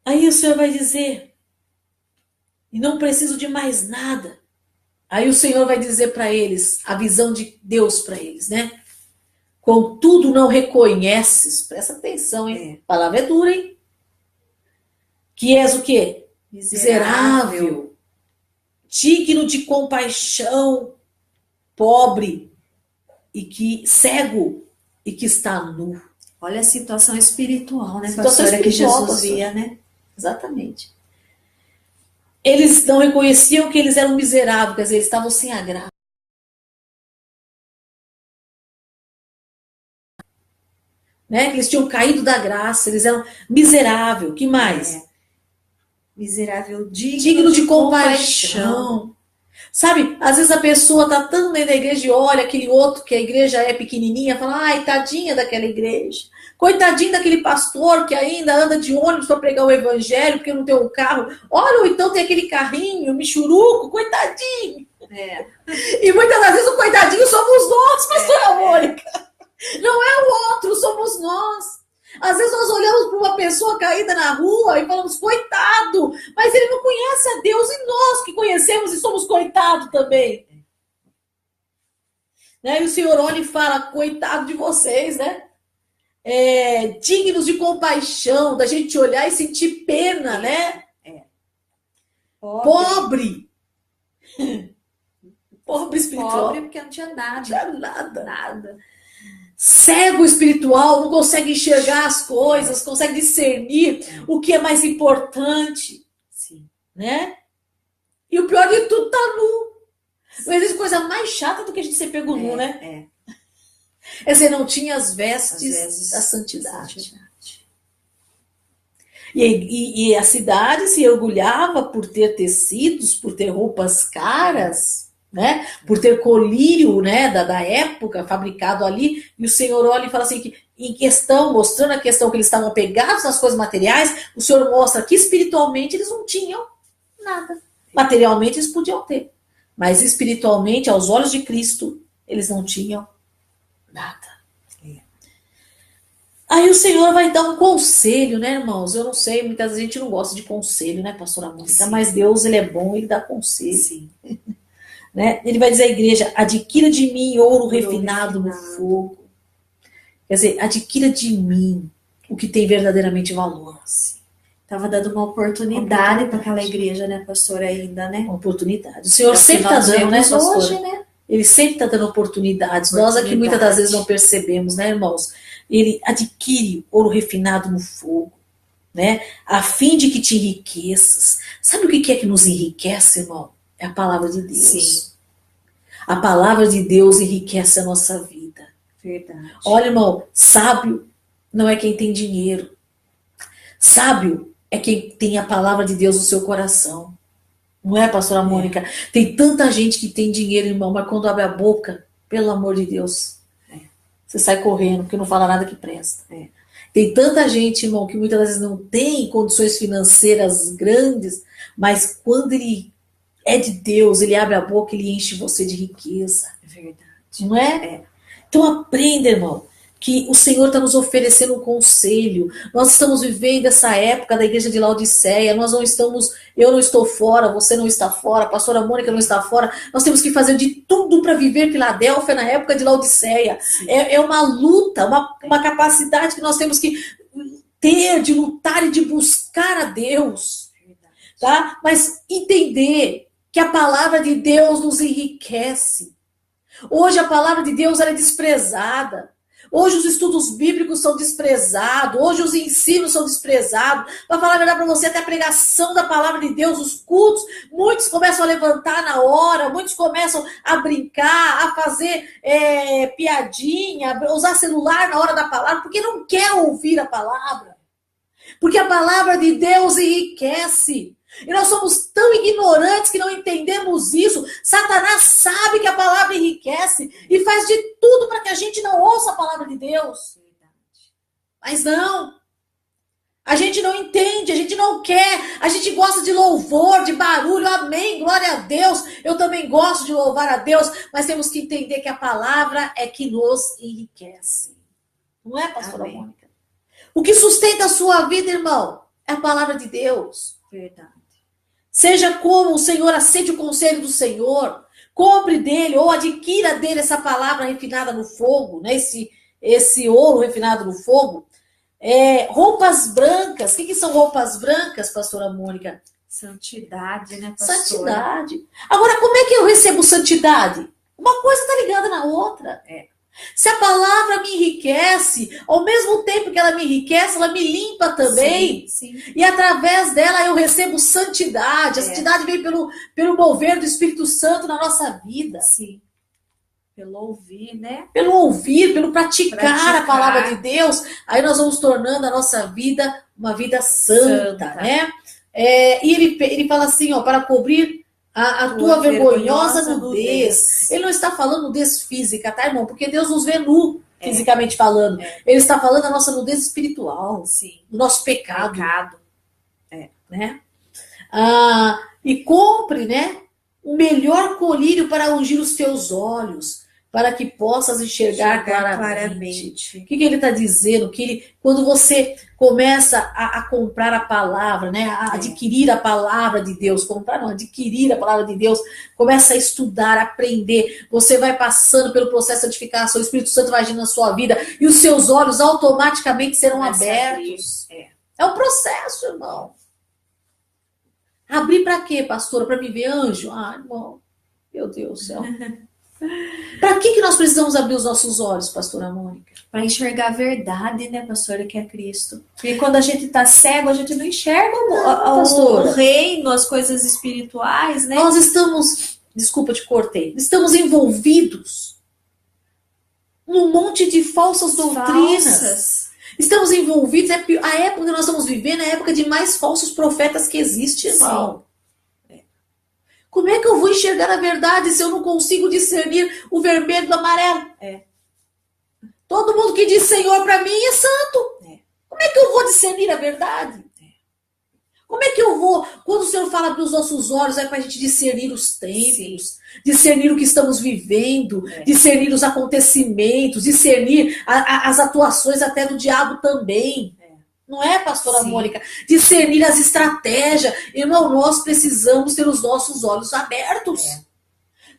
A: Aí o Senhor vai dizer, e não preciso de mais nada. Aí o Senhor vai dizer para eles, a visão de Deus para eles, né? Contudo não reconheces, presta atenção, hein? A palavra é dura, hein? Que és o quê? Miserável, digno de compaixão, pobre, e que cego e que está nu.
B: Olha a situação espiritual, né,
A: Situação
B: pastora, que
A: espiritual,
B: Jesus
A: pastora.
B: via, né?
A: Exatamente. Eles não reconheciam que eles eram miseráveis, quer dizer, eles estavam sem a graça. Né? Que eles tinham caído da graça, eles eram miseráveis. Que mais?
B: Miserável,
A: Digno de compaixão. Sabe, às vezes a pessoa tá tão dentro da igreja e olha aquele outro que a igreja é pequenininha, fala, ai, tadinha daquela igreja. Coitadinho daquele pastor que ainda anda de ônibus para pregar o evangelho porque não tem um carro. Olha, ou então tem aquele carrinho, michuruco, coitadinho. E muitas das vezes o coitadinho somos nós, pastora Mônica. Não é o outro, somos nós. Às vezes nós olhamos para uma pessoa caída na rua e falamos, coitado, mas ele não conhece a Deus e nós que conhecemos e somos coitados também. Né? E o Senhor olha e fala, coitado de vocês, né? Dignos de compaixão, da gente olhar e sentir pena, né? Pobre. Pobre espiritual.
B: Pobre porque não tinha nada.
A: Não tinha nada. Cego espiritual, não consegue enxergar as coisas, consegue discernir o que é mais importante.
B: Sim.
A: Né? E o pior de tudo tá nu. Não existe coisa mais chata do que a gente ser pego nu, né? É dizer, não tinha as vestes da santidade. E a cidade se orgulhava por ter tecidos, por ter roupas caras, né? Por ter colírio, né, da época fabricado ali, e o Senhor olha e fala assim, que em questão, mostrando a questão que eles estavam apegados nas coisas materiais, o Senhor mostra que espiritualmente eles não tinham nada. Materialmente eles podiam ter, mas espiritualmente, aos olhos de Cristo, eles não tinham nada. Aí o Senhor vai dar um conselho, né, irmãos? Eu não sei, muitas vezes a gente não gosta de conselho, né, pastora Mônica?
B: Sim.
A: Mas Deus, ele é bom, ele dá conselho.
B: Sim.
A: Né? Ele vai dizer à igreja, adquira de mim ouro refinado no fogo. Quer dizer, adquira de mim o que tem verdadeiramente valor.
B: Estava dando uma oportunidade para aquela igreja, né, pastora, ainda, né?
A: Uma oportunidade. O Senhor sempre está dando, né, pastora?
B: Hoje, né?
A: Ele sempre está dando oportunidades. Nós aqui muitas das vezes não percebemos, né, irmãos? Ele adquire ouro refinado no fogo, né? A fim de que te enriqueças. Sabe o que é que nos enriquece, irmão? É a palavra de Deus.
B: Sim.
A: A palavra de Deus enriquece a nossa vida.
B: Verdade.
A: Olha, irmão, sábio não é quem tem dinheiro. Sábio é quem tem a palavra de Deus no seu coração. Não é, pastora Mônica? Tem tanta gente que tem dinheiro, irmão, mas quando abre a boca, pelo amor de Deus, você sai correndo, porque não fala nada que presta. Tem tanta gente, irmão, que muitas vezes não tem condições financeiras grandes, mas quando ele é de Deus, ele abre a boca, ele enche você de riqueza.
B: É verdade.
A: Não é? Então aprenda, irmão, que o Senhor está nos oferecendo um conselho. Nós estamos vivendo essa época da igreja de Laodiceia. Nós não estamos, eu não estou fora, você não está fora, a pastora Mônica não está fora. Nós temos que fazer de tudo para viver Filadélfia na época de Laodiceia. É uma luta, uma capacidade que nós temos que ter de lutar e de buscar a Deus. Tá? Mas entender que a palavra de Deus nos enriquece. Hoje a palavra de Deus ela é desprezada. Hoje os estudos bíblicos são desprezados. Hoje os ensinos são desprezados. Para falar a verdade para você, até a pregação da palavra de Deus, os cultos, muitos começam a levantar na hora, muitos começam a brincar, a fazer piadinha, usar celular na hora da palavra, porque não quer ouvir a palavra. Porque a palavra de Deus enriquece. E nós somos tão ignorantes que não entendemos isso. Satanás sabe que a palavra enriquece e faz de tudo para que a gente não ouça a palavra de Deus. Mas não. A gente não entende, a gente não quer. A gente gosta de louvor, de barulho. Amém, glória a Deus. Eu também gosto de louvar a Deus. Mas temos que entender que a palavra é que nos enriquece. Não é, pastora Mônica? O que sustenta a sua vida, irmão, é a palavra de Deus.
B: Verdade.
A: Seja como o Senhor, aceite o conselho do Senhor, compre dele ou adquira dele essa palavra refinada no fogo, né? Esse ouro refinado no fogo. Roupas brancas, o que são roupas brancas, pastora Mônica?
B: Santidade, né, pastora?
A: Santidade. Agora, como é que eu recebo santidade? Uma coisa está ligada na outra. Se a palavra me enriquece, ao mesmo tempo que ela me enriquece, ela me limpa também.
B: Sim.
A: E através dela eu recebo santidade. A santidade vem pelo mover do Espírito Santo na nossa vida.
B: Sim. Pelo ouvir, né?
A: Pelo ouvir, pelo praticar a palavra de Deus. Aí nós vamos tornando a nossa vida uma vida santa. Né? E ele fala assim, ó, para cobrir a tua vergonhosa nudez. Ele não está falando nudez física, tá, irmão? Porque Deus nos vê nu, fisicamente falando. Ele está falando da nossa nudez espiritual, do nosso pecado. Né? E compre, né, o melhor colírio para ungir os teus olhos, para que possas enxergar claramente. O que ele está dizendo? Quando você começa a comprar a palavra, né, a adquirir a palavra de Deus, adquirir a palavra de Deus, começa a estudar, a aprender, você vai passando pelo processo de santificação, o Espírito Santo vai agindo na sua vida, e os seus olhos automaticamente serão abertos. É um processo, irmão. Abrir para quê, pastora? Para me ver anjo? Irmão, meu Deus do céu. Para que nós precisamos abrir os nossos olhos, pastora Mônica?
B: Para enxergar a verdade, né, pastora, que é Cristo. Porque quando a gente está cego, a gente não enxerga o reino, as coisas espirituais, né?
A: Nós estamos, desculpa, te cortei, estamos envolvidos num monte de falsas doutrinas. Estamos envolvidos, a época que nós estamos vivendo é a época de mais falsos profetas que existe, irmão. Como é que eu vou enxergar a verdade se eu não consigo discernir o vermelho do amarelo? Todo mundo que diz Senhor para mim é santo. Como é que eu vou discernir a verdade? Como é que eu vou, quando o Senhor fala para os nossos olhos, é para a gente discernir os tempos, discernir o que estamos vivendo, discernir os acontecimentos, discernir as atuações até do diabo também. Não é, pastora Mônica? Discernir as estratégias. Irmão, nós precisamos ter os nossos olhos abertos.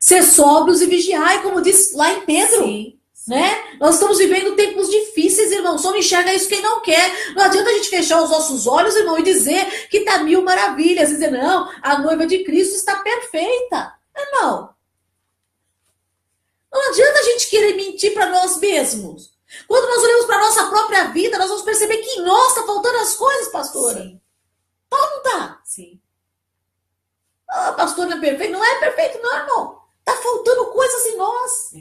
A: Ser sóbrios e vigiar, como diz lá em Pedro. Né? Nós estamos vivendo tempos difíceis, irmão. Só não enxerga isso quem não quer. Não adianta a gente fechar os nossos olhos, irmão, e dizer que tá mil maravilhas. Dizer, não, a noiva de Cristo está perfeita. Irmão, não adianta a gente querer mentir para nós mesmos. Quando nós olhamos para a nossa própria vida, nós vamos perceber que em nós está faltando as coisas, pastora. Não tá? Pastor não é perfeito? Não é perfeito, não, irmão. Tá faltando coisas em nós.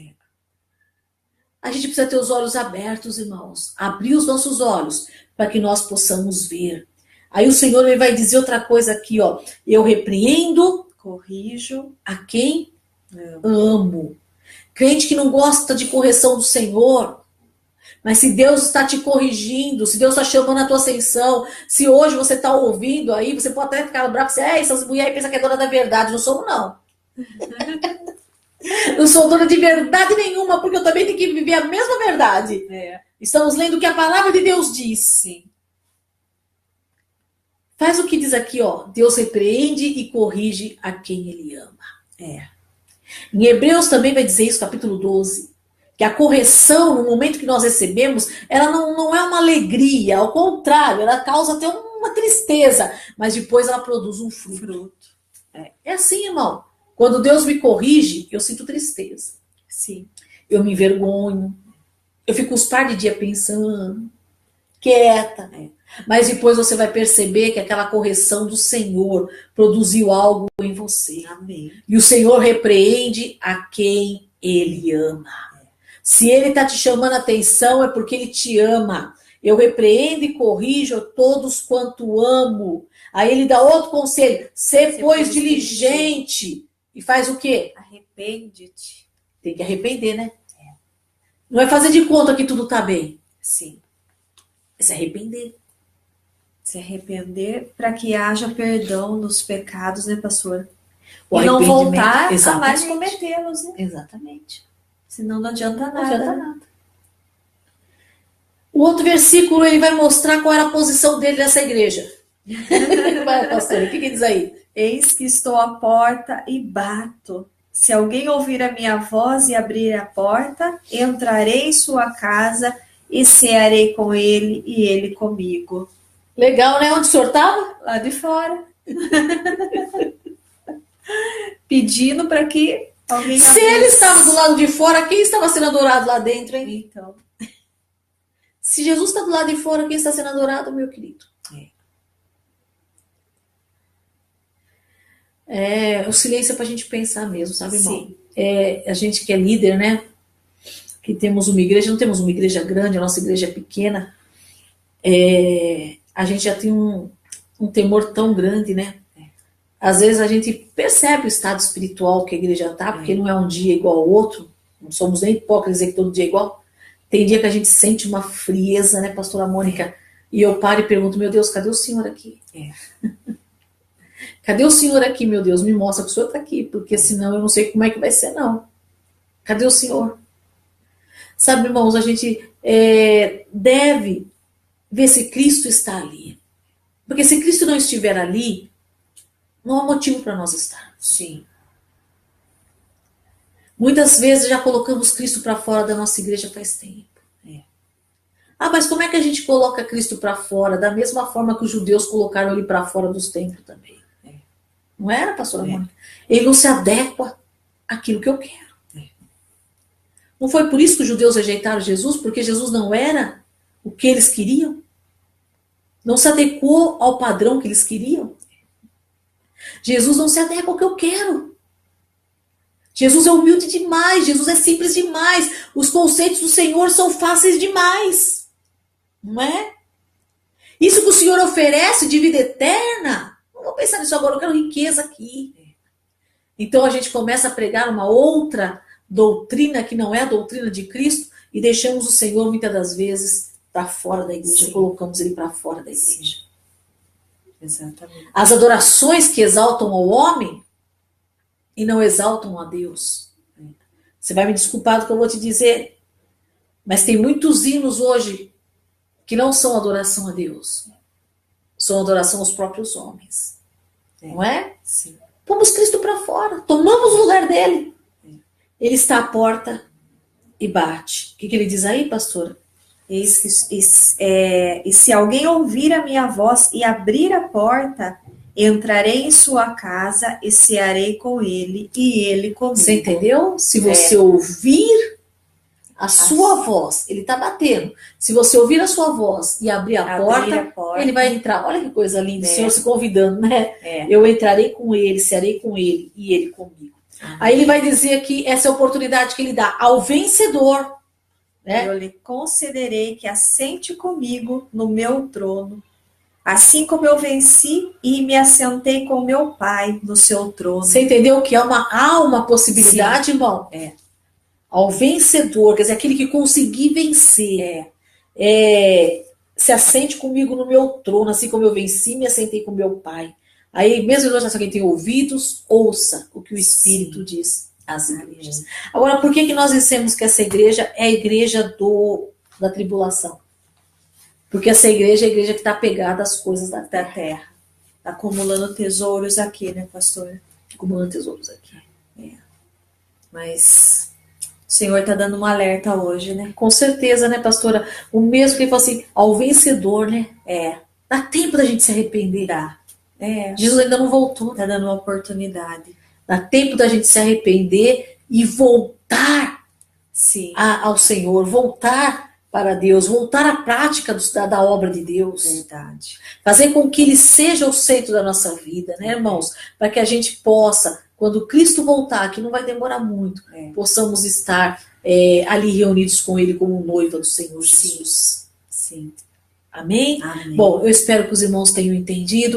A: A gente precisa ter os olhos abertos, irmãos. Abrir os nossos olhos para que nós possamos ver. Aí o Senhor ele vai dizer outra coisa aqui, ó. Eu repreendo, corrijo a quem amo. Crente que não gosta de correção do Senhor. Mas se Deus está te corrigindo, se Deus está chamando a tua atenção, se hoje você está ouvindo aí, você pode até ficar bravo, você, essas mulheres pensam que é dona da verdade. Não somos, não. Não sou dona de verdade nenhuma, porque eu também tenho que viver a mesma verdade. Estamos lendo o que a palavra de Deus diz. Faz o que diz aqui, ó. Deus repreende e corrige a quem Ele ama. Em Hebreus também vai dizer isso, capítulo 12. Que a correção, no momento que nós recebemos, ela não é uma alegria, ao contrário, ela causa até uma tristeza, mas depois ela produz um fruto. É assim, irmão. Quando Deus me corrige, eu sinto tristeza. Eu me envergonho. Eu fico uns par de dias pensando, quieta. Mas depois você vai perceber que aquela correção do Senhor produziu algo em você. E o Senhor repreende a quem Ele ama. Se Ele está te chamando a atenção, é porque Ele te ama. Eu repreendo e corrijo a todos quanto amo. Aí Ele dá outro conselho. Ser, pois, diligente. E faz o quê?
B: Arrepende-te.
A: Tem que arrepender, né? Não é fazer de conta que tudo está bem. É se arrepender.
B: Se arrepender para que haja perdão dos pecados, né, pastor?
A: O
B: e não voltar
A: a
B: mais cometê-los, né?
A: Exatamente.
B: Senão não adianta nada.
A: Não adianta nada. O outro versículo, ele vai mostrar qual era a posição dele nessa igreja. Vai, pastor, o que diz aí?
B: Eis que estou à porta e bato. Se alguém ouvir a minha voz e abrir a porta, entrarei em sua casa e cearei com ele e ele comigo.
A: Legal, né? Onde o senhor estava?
B: Lá de fora. Pedindo para que alguém...
A: Se ele estava do lado de fora, quem estava sendo adorado lá dentro, hein?
B: Então...
A: Se Jesus está do lado de fora, quem está sendo adorado, meu querido? O silêncio é para a gente pensar mesmo, sabe, irmão? A gente que é líder, né? Que temos uma igreja, não temos uma igreja grande, a nossa igreja é pequena. A gente já tem um temor tão grande, né? Às vezes a gente percebe o estado espiritual que a igreja está, porque não é um dia igual ao outro, não somos nem hipócritas dizer que todo dia é igual. Tem dia que a gente sente uma frieza, né, pastora Mônica? E eu paro e pergunto, meu Deus, cadê o Senhor aqui? Cadê o Senhor aqui, meu Deus? Me mostra que o Senhor está aqui, porque senão eu não sei como é que vai ser, não. Cadê o Senhor? Sabe, irmãos, a gente deve ver se Cristo está ali. Porque se Cristo não estiver ali, não há motivo para nós estarmos.
B: Sim.
A: Muitas vezes já colocamos Cristo para fora da nossa igreja faz tempo. Ah, mas como é que a gente coloca Cristo para fora? Da mesma forma que os judeus colocaram ele para fora dos templos também. Não era, pastora Mônica? Ele não se adequa àquilo que eu quero. Não foi por isso que os judeus rejeitaram Jesus? Porque Jesus não era o que eles queriam? Não se adequou ao padrão que eles queriam? Jesus não se adequa ao que eu quero. Jesus é humilde demais, Jesus é simples demais. Os conceitos do Senhor são fáceis demais. Não é? Isso que o Senhor oferece de vida eterna, não vou pensar nisso agora, eu quero riqueza aqui. Então a gente começa a pregar uma outra doutrina que não é a doutrina de Cristo e deixamos o Senhor muitas das vezes para fora da igreja. Sim. Colocamos ele para fora da igreja. Sim.
B: Exatamente.
A: As adorações que exaltam ao homem e não exaltam a Deus. Você vai me desculpar do que eu vou te dizer, mas tem muitos hinos hoje que não são adoração a Deus. São adoração aos próprios homens. Não é?
B: Sim.
A: Pomos Cristo para fora. Tomamos o lugar dele. Ele está à porta e bate. O que ele diz aí, pastora?
B: E se alguém ouvir a minha voz e abrir a porta, entrarei em sua casa e cearei com ele e ele comigo.
A: Você entendeu? Se você ouvir a sua voz, ele está batendo. Se você ouvir a sua voz e abrir a porta, ele vai entrar. Olha que coisa linda, o Senhor se convidando, né? Eu entrarei com ele, cearei com ele e ele comigo. Aí ele vai dizer que essa é a oportunidade que ele dá ao vencedor. Né?
B: Eu lhe concederei que assente comigo no meu trono, assim como eu venci e me assentei com meu Pai no seu trono.
A: Você entendeu que há uma possibilidade, sim, irmão? Ao vencedor, quer dizer, aquele que conseguir vencer. Se assente comigo no meu trono, assim como eu venci e me assentei com meu Pai. Aí, mesmo que quem tem ouvidos, ouça o que o Espírito, sim, diz às igrejas. Agora, por que nós dissemos que essa igreja é a igreja da tribulação? Porque essa igreja é a igreja que está apegada às coisas da terra.
B: Está acumulando tesouros aqui, né, pastor?
A: Acumulando tesouros aqui.
B: Mas o Senhor está dando um alerta hoje, né?
A: Com certeza, né, pastora? O mesmo que ele falou assim, ao vencedor, né? Dá tempo da gente se arrepender.
B: Dá.
A: Jesus ainda não voltou.
B: Está dando uma oportunidade.
A: Dá tempo da gente se arrepender e voltar,
B: sim,
A: ao Senhor, voltar para Deus, voltar à prática da obra de Deus.
B: Verdade.
A: Fazer com que Ele seja o centro da nossa vida, né, irmãos? Para que a gente possa, quando Cristo voltar, que não vai demorar muito, possamos estar ali reunidos com Ele como noiva do Senhor Jesus.
B: Sim.
A: Amém?
B: Amém.
A: Bom, eu espero que os irmãos tenham entendido.